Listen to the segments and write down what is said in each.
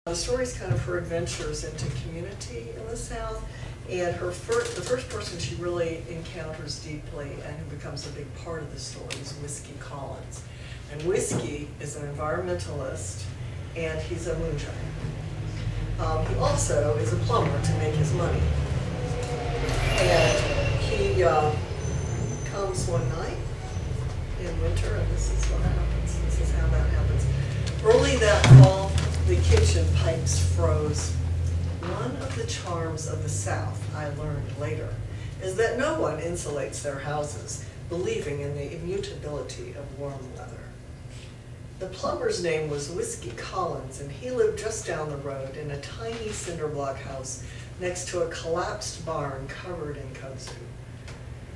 The story is kind of her adventures into community in the South, and the first person she really encounters deeply and who becomes a big part of the story is Whiskey Collins. And Whiskey is an environmentalist, and he's a moonshiner. He also is a plumber to make his money. And he comes one night in winter, and this is what happens. This is how that happens. Early that fall, the kitchen pipes froze. One of the charms of the South, I learned later, is that no one insulates their houses, believing in the immutability of warm weather. The plumber's name was Whiskey Collins, and he lived just down the road in a tiny cinder block house next to a collapsed barn covered in kudzu.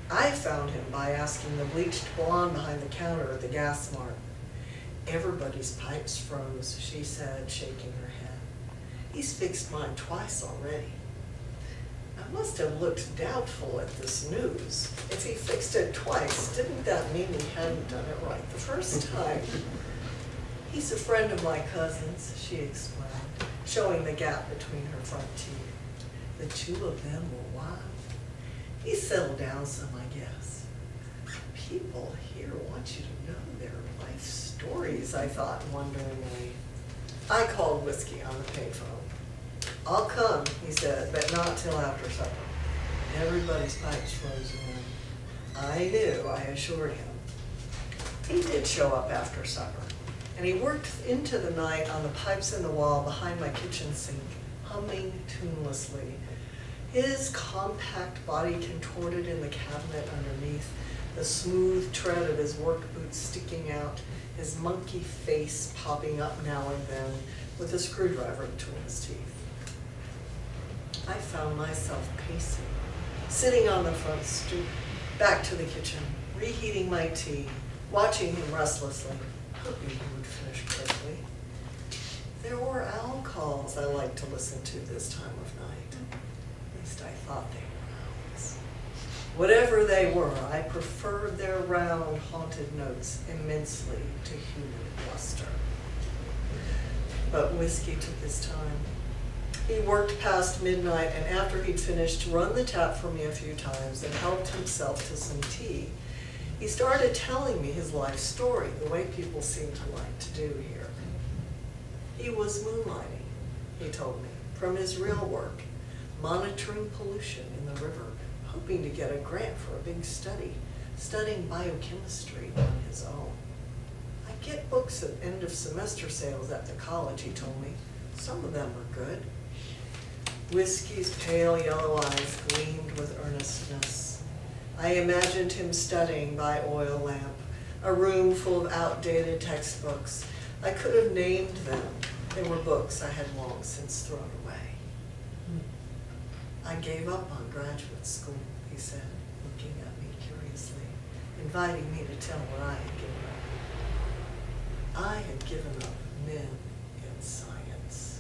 I found him by asking the bleached blonde behind the counter at the gas mart. "Everybody's pipes froze," she said, shaking her head. "He's fixed mine twice already." I must have looked doubtful at this news. If he fixed it twice, didn't that mean he hadn't done it right the first time? "He's a friend of my cousin's," she explained, showing the gap between her front teeth. "The two of them were wild. He's settled down some, I guess." "People here want you to know their life stories," I thought wonderingly. I called Whiskey on the payphone. "I'll come," he said, "but not till after supper." Everybody's pipes froze again. I knew, I assured him. He did show up after supper, and he worked into the night on the pipes in the wall behind my kitchen sink, humming tunelessly. His compact body contorted in the cabinet underneath, the smooth tread of his work boots sticking out, his monkey face popping up now and then with a screwdriver between his teeth. I found myself pacing, sitting on the front stoop, back to the kitchen, reheating my tea, watching him restlessly, hoping he would finish quickly. There were owl calls I liked to listen to this time of night. At least I thought they were owls. Whatever they were, I preferred their round, haunted notes immensely to human bluster. But Whiskey took his time. He worked past midnight, and after he'd finished, run the tap for me a few times and helped himself to some tea. He started telling me his life story, the way people seem to like to do here. He was moonlighting, he told me, from his real work, monitoring pollution in the river, hoping to get a grant for a big study, studying biochemistry on his own. "I get books at end of semester sales at the college," he told me. "Some of them are good." Whiskey's pale yellow eyes gleamed with earnestness. I imagined him studying by oil lamp, a room full of outdated textbooks. I could have named them. They were books I had long since thrown away. "I gave up on graduate school," he said, looking at me curiously, inviting me to tell what I had given up. I had given up men in science.